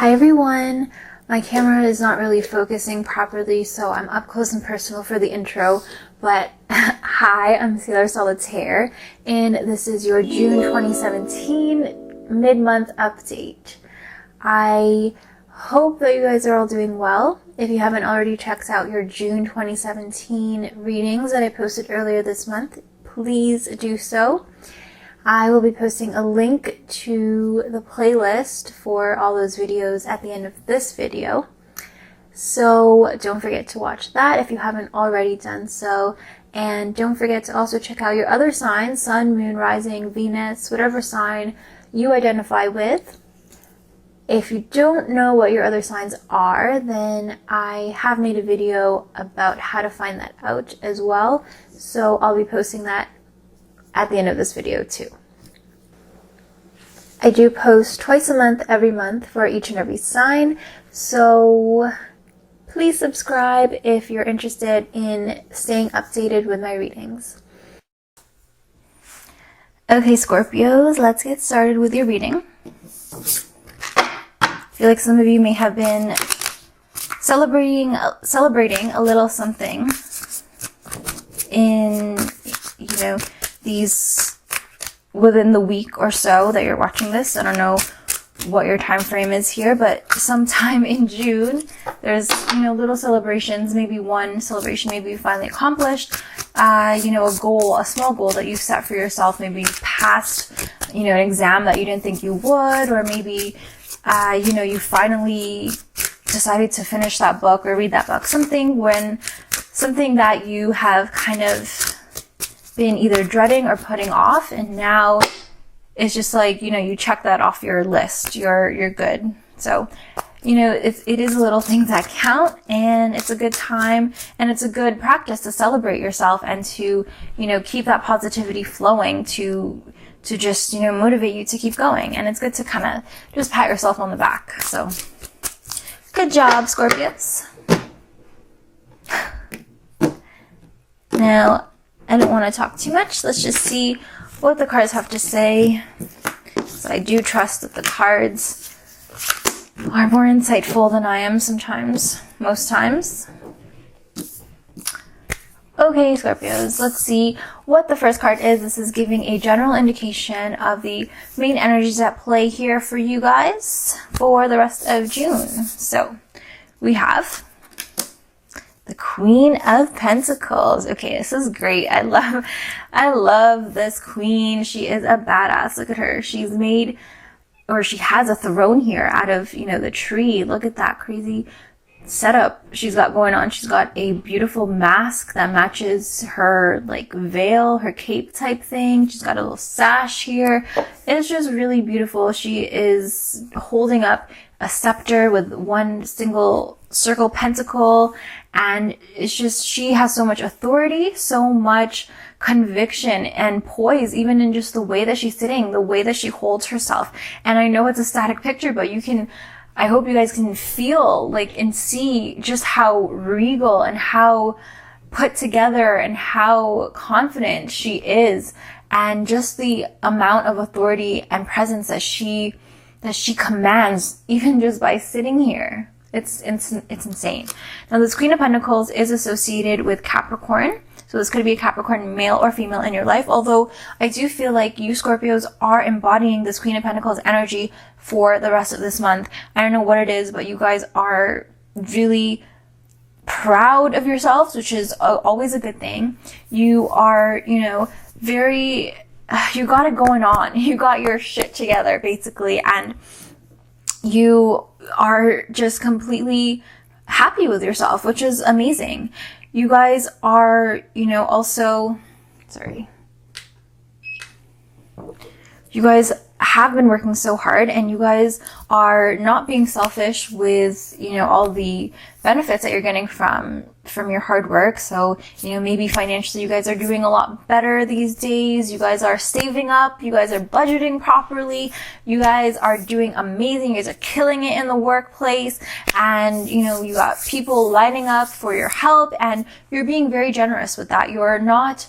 Hi everyone! My camera is not really focusing properly, so I'm up close and personal for the intro, but hi, I'm Sailor Solitaire, and this is your June 2017 mid-month update. I hope that you guys are all doing well. If you haven't already checked out your June 2017 readings that I posted earlier this month, please do so. I will be posting a link to the playlist for all those videos at the end of this video. So don't forget to watch that if you haven't already done so. And don't forget to also check out your other signs, Sun, Moon, Rising, Venus, whatever sign you identify with. If you don't know what your other signs are, then I have made a video about how to find that out as well. So I'll be posting that at the end of this video too. I do post twice a month, every month for each and every sign, so please subscribe if you're interested in staying updated with my readings. Okay, Scorpios, let's get started with your reading. I feel like some of you may have been celebrating a little something in, these within the week or so that you're watching this. I don't know what your time frame is here, but sometime in June, there's, little celebrations, maybe one celebration maybe you finally accomplished, a small goal that you set for yourself, maybe you passed, an exam that you didn't think you would, or maybe, you finally decided to finish that book or read that book, something that you have kind of been either dreading or putting off, and now it's just like, you check that off your list, you're good. So, it is little things that count, and it's a good time, and it's a good practice to celebrate yourself and to, keep that positivity flowing to just, motivate you to keep going. And it's good to kind of just pat yourself on the back. So, good job, Scorpios. Now, I don't want to talk too much. Let's just see what the cards have to say. So I do trust that the cards are more insightful than I am sometimes, most times. Okay, Scorpios, let's see what the first card is. This is giving a general indication of the main energies at play here for you guys for the rest of June. So we have the Queen of Pentacles. Okay, this is great. I love this queen. She is a badass. Look at her. She has a throne here out of, the tree. Look at that crazy setup she's got going on. She's got a beautiful mask that matches her veil, her cape type thing. She's got a little sash here. It's just really beautiful. She is holding up a scepter with one single circle pentacle, and it's just, she has so much authority, so much conviction and poise, even in just the way that she's sitting, the way that she holds herself. And I know it's a static picture, but I hope you guys can feel and see just how regal and how put together and how confident she is, and just the amount of authority and presence that she commands, even just by sitting here. It's insane. Now, this Queen of Pentacles is associated with Capricorn. So this could be a Capricorn male or female in your life. Although I do feel like you Scorpios are embodying this Queen of Pentacles energy for the rest of this month. I don't know what it is, but you guys are really proud of yourselves, which is always a good thing. You are, you got it going on. You got your shit together, basically. And you are just completely happy with yourself, which is amazing. You guys are, you guys have been working so hard, and you guys are not being selfish with, all the benefits that you're getting from your hard work. So, maybe financially you guys are doing a lot better these days. You guys are saving up. You guys are budgeting properly. You guys are doing amazing. You guys are killing it in the workplace. And, you got people lining up for your help, and you're being very generous with that. You're not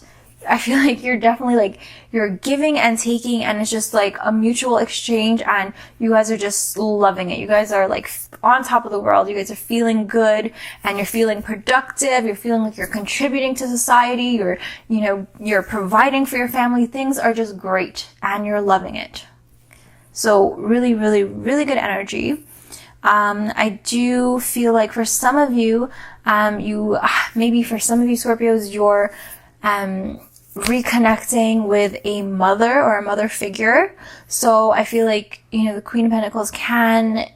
I feel like you're definitely like, you're giving and taking, and it's just like a mutual exchange, and you guys are just loving it. You guys are like on top of the world. You guys are feeling good, and you're feeling productive. You're feeling like you're contributing to society. You're, you know, you're providing for your family. Things are just great, and you're loving it. So really, really, really good energy. I do feel like for some of you, maybe for some of you Scorpios, you're, reconnecting with a mother or a mother figure. So I feel like, you know, the Queen of Pentacles can,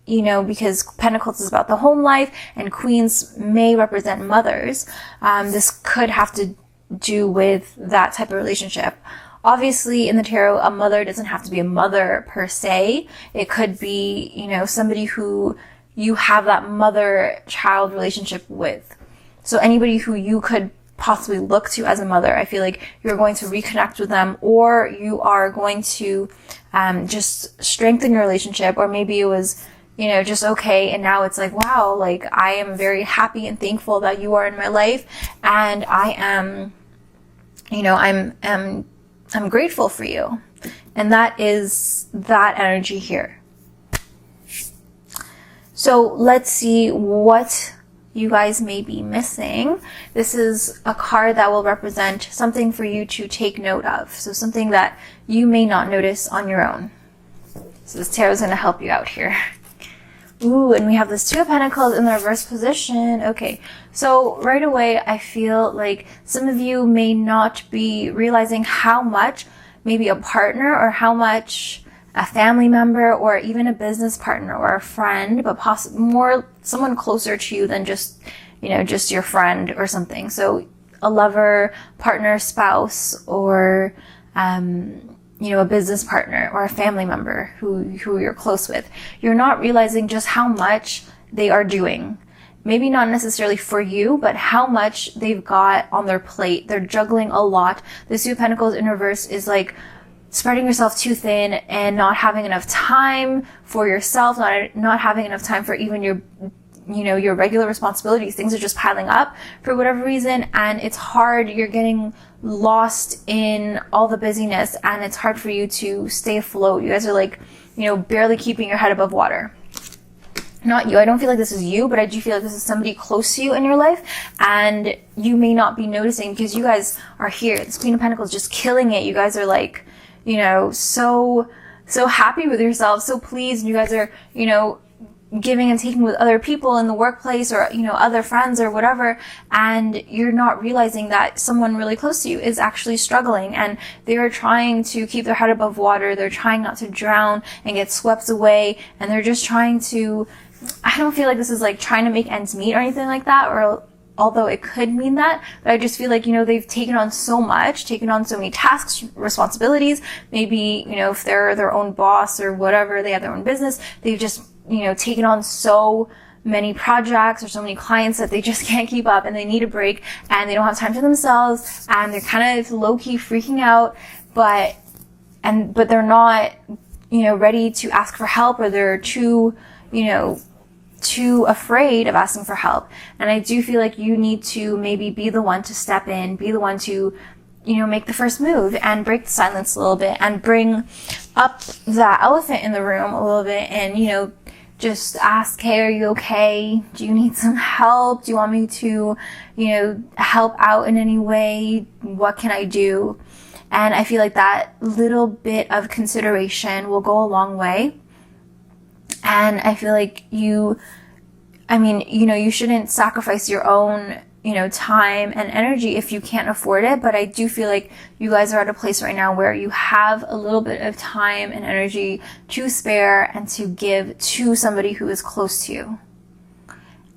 you know, because Pentacles is about the home life and Queens may represent mothers. This could have to do with that type of relationship. Obviously, in the tarot, a mother doesn't have to be a mother per se. It could be, you know, somebody who you have that mother-child relationship with. So anybody who you could possibly look to as a mother, I feel like you're going to reconnect with them, or you are going to just strengthen your relationship, or maybe it was, you know, just okay, and now it's like, wow, like I am very happy and thankful that you are in my life, and I am, you know, I'm grateful for you. And that is that energy here. So let's see what you guys may be missing. This is a card that will represent something for you to take note of. So something that you may not notice on your own. So this tarot is going to help you out here. Ooh, and we have this Two of Pentacles in the reverse position. Okay, so right away, I feel like some of you may not be realizing how much maybe a partner, or how much a family member, or even a business partner or a friend, but possibly more someone closer to you than just, you know, just your friend or something. So a lover, partner, spouse, or, you know, a business partner or a family member who you're close with. You're not realizing just how much they are doing. Maybe not necessarily for you, but how much they've got on their plate. They're juggling a lot. The Two of Pentacles in reverse is like spreading yourself too thin and not having enough time for yourself, not having enough time for even your, you know, your regular responsibilities. Things are just piling up for whatever reason, and it's hard. You're getting lost in all the busyness, and it's hard for you to stay afloat. You guys are like, you know, barely keeping your head above water. Not you. I don't feel like this is you, but I do feel like this is somebody close to you in your life, and you may not be noticing because you guys are here. This Queen of Pentacles just killing it. You guys are like, you know, so happy with yourselves, so pleased. You guys are, you know, giving and taking with other people in the workplace, or, you know, other friends or whatever, and you're not realizing that someone really close to you is actually struggling, and they're trying to keep their head above water. They're trying not to drown and get swept away, and they're just trying to, I don't feel like this is like trying to make ends meet or anything like that, or although it could mean that, but I just feel like, you know, they've taken on so much, taken on so many tasks, responsibilities. Maybe, you know, if they're their own boss or whatever, they have their own business, they've just, you know, taken on so many projects or so many clients that they just can't keep up, and they need a break, and they don't have time for themselves, and they're kind of low-key freaking out, but they're not, you know, ready to ask for help, or they're too, you know, too afraid of asking for help. And I do feel like you need to maybe be the one to step in, be the one to, you know, make the first move and break the silence a little bit, and bring up that elephant in the room a little bit, and, you know, just ask, hey, are you okay? Do you need some help? Do you want me to, you know, help out in any way? What can I do? And I feel like that little bit of consideration will go a long way. And I feel like you shouldn't sacrifice your own, you know, time and energy if you can't afford it. But I do feel like you guys are at a place right now where you have a little bit of time and energy to spare and to give to somebody who is close to you.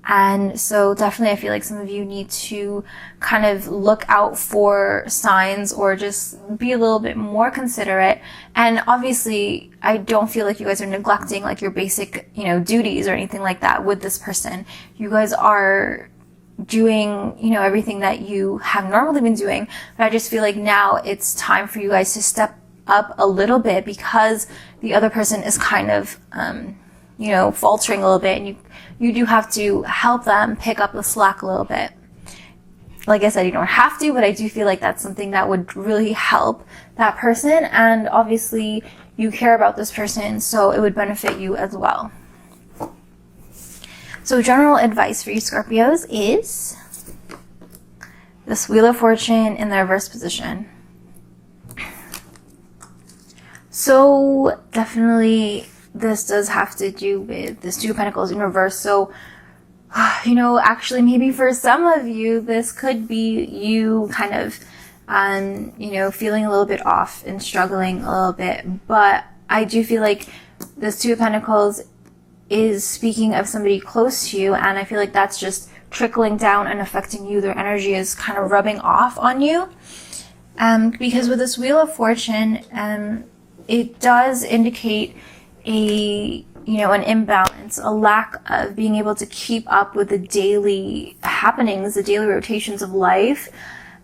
And so definitely I feel like some of you need to kind of look out for signs, or just be a little bit more considerate. And obviously I don't feel like you guys are neglecting like your basic, you know, duties or anything like that with this person. You guys are doing, you know, everything that you have normally been doing. But I just feel like now it's time for you guys to step up a little bit, because the other person is kind of, you know, faltering a little bit, and you do have to help them pick up the slack a little bit. Like I said, you don't have to, but I do feel like that's something that would really help that person. And obviously you care about this person, so it would benefit you as well. So general advice for you Scorpios is this Wheel of Fortune in the reverse position. So definitely this does have to do with this Two of Pentacles in reverse. So, you know, actually maybe for some of you, this could be you kind of, you know, feeling a little bit off and struggling a little bit. But I do feel like this Two of Pentacles is speaking of somebody close to you. And I feel like that's just trickling down and affecting you. Their energy is kind of rubbing off on you. Because with this Wheel of Fortune, it does indicate a, you know, an imbalance, a lack of being able to keep up with the daily happenings, the daily rotations of life.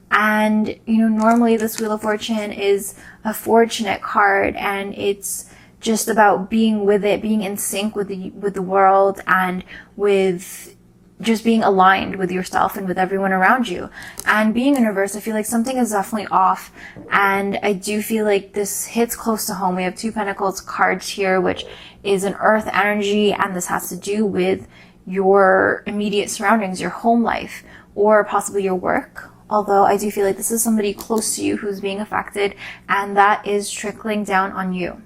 And, you know, normally this Wheel of Fortune is a fortunate card, and it's just about being with it, being in sync with the world, and with just being aligned with yourself and with everyone around you. And being in reverse, I feel like something is definitely off. And I do feel like this hits close to home. We have Two Pentacles cards here, which is an earth energy. And this has to do with your immediate surroundings, your home life, or possibly your work. Although I do feel like this is somebody close to you who's being affected, and that is trickling down on you.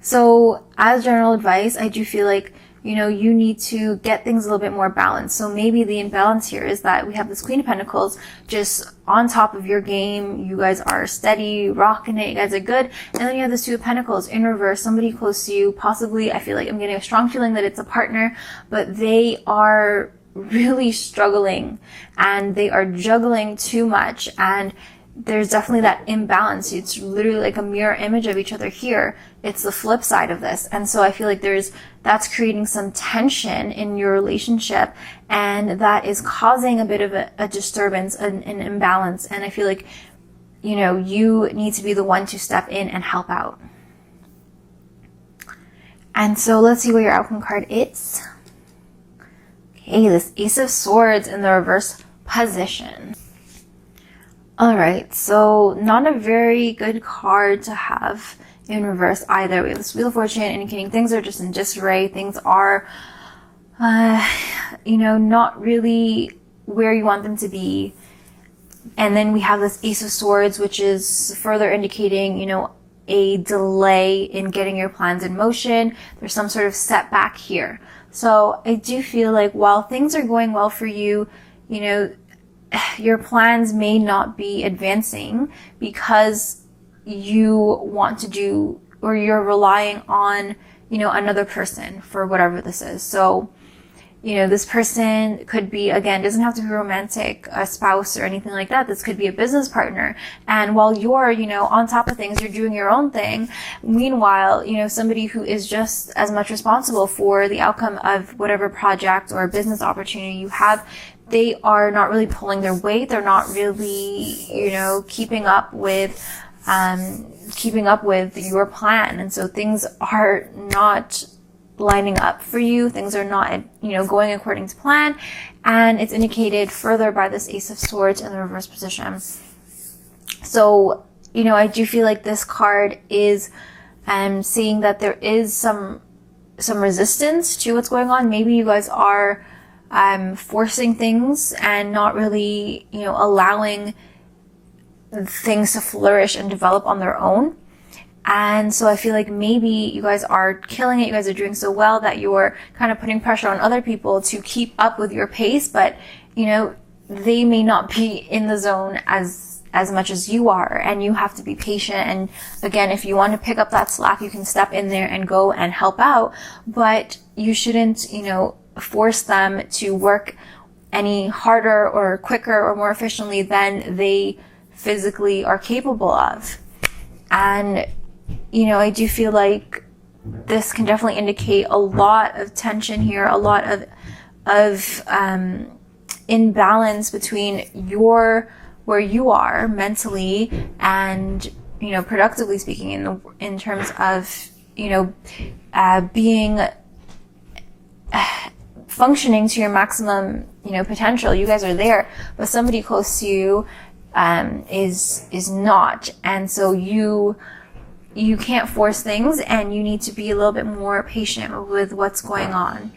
So as general advice, I do feel like, you know, you need to get things a little bit more balanced. So maybe the imbalance here is that we have this Queen of Pentacles just on top of your game. You guys are steady, rocking it. You guys are good. And then you have this Two of Pentacles in reverse, somebody close to you. Possibly, I feel like I'm getting a strong feeling that it's a partner, but they are really struggling and they are juggling too much. And there's definitely that imbalance. It's literally like a mirror image of each other here. It's the flip side of this. And so I feel like that's creating some tension in your relationship, and that is causing a bit of a disturbance, an imbalance. And I feel like, you know, you need to be the one to step in and help out. And so let's see what your outcome card is. Okay, this Ace of Swords in the reverse position. Alright, so not a very good card to have in reverse either. We have this Wheel of Fortune indicating things are just in disarray. Things are, you know, not really where you want them to be. And then we have this Ace of Swords, which is further indicating, you know, a delay in getting your plans in motion. There's some sort of setback here. So I do feel like while things are going well for you, you know, your plans may not be advancing because you want to do, or you're relying on, you know, another person for whatever this is. So, you know, this person could be, again, doesn't have to be romantic, a spouse or anything like that. This could be a business partner. And while you're, you know, on top of things, you're doing your own thing. Meanwhile, you know, somebody who is just as much responsible for the outcome of whatever project or business opportunity you have, they are not really pulling their weight. They're not really, you know, keeping up with your plan. And so things are not lining up for you. Things are not, you know, going according to plan. And it's indicated further by this Ace of Swords in the reverse position. So, you know, I do feel like this card is seeing that there is some resistance to what's going on. Maybe you guys are forcing things and not really, you know, allowing things to flourish and develop on their own. And so I feel like maybe you guys are killing it. You guys are doing so well that you're kind of putting pressure on other people to keep up with your pace. But, you know, they may not be in the zone as much as you are. And you have to be patient. And again, if you want to pick up that slack, you can step in there and go and help out. But you shouldn't, you know, force them to work any harder or quicker or more efficiently than they physically are capable of. And, you know, I do feel like this can definitely indicate a lot of tension here, a lot of imbalance between where you are mentally and, you know, productively speaking in terms of, you know, being functioning to your maximum, you know, potential. You guys are there, but somebody close to you is not. And so you can't force things, and you need to be a little bit more patient with what's going on.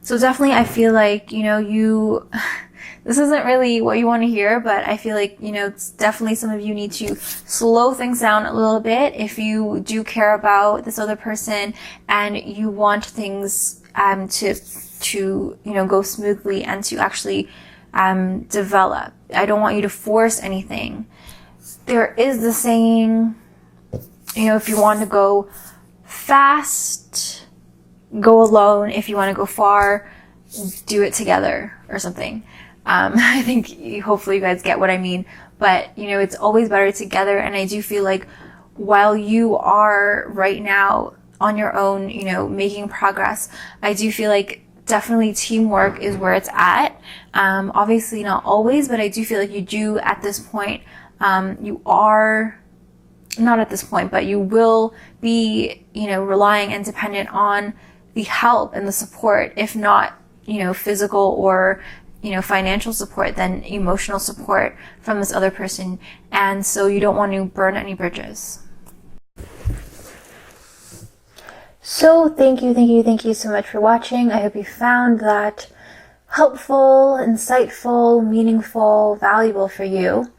So definitely I feel like, you know, this isn't really what you want to hear, but I feel like, you know, it's definitely some of you need to slow things down a little bit if you do care about this other person and you want things to you know, go smoothly and to actually develop. I don't want you to force anything. There is the saying, you know, if you want to go fast, go alone. If you want to go far, do it together or something. I think hopefully you guys get what I mean, but you know, it's always better together. And I do feel like while you are right now on your own, you know, making progress, I do feel like definitely teamwork is where it's at. Obviously not always, but I do feel like you do at this point, you are not at this point, but you will be, you know, relying and dependent on the help and the support, if not, you know, physical or, you know, financial support, then emotional support from this other person. And so you don't want to burn any bridges. So thank you so much for watching. I hope you found that helpful, insightful, meaningful, valuable for you.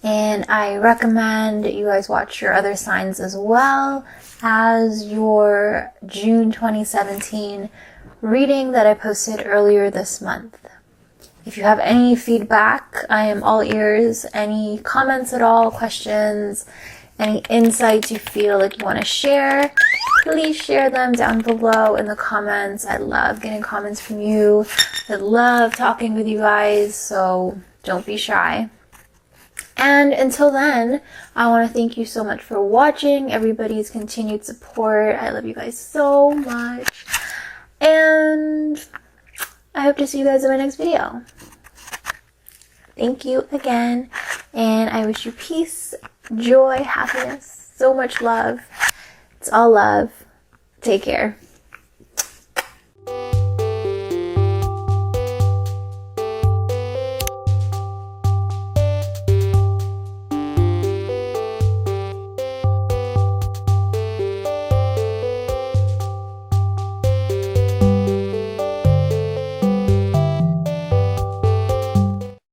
And I recommend you guys watch your other signs as well as your June 2017 reading that I posted earlier this month. If you have any feedback, I am all ears. Any comments at all, questions, any insights you feel like you want to share, please share them down below in the comments. I love getting comments from you. I love talking with you guys, so don't be shy. And until then, I want to thank you so much for watching, everybody's continued support. I love you guys so much. And I hope to see you guys in my next video. Thank you again. And I wish you peace, joy, happiness, so much love. It's all love. Take care.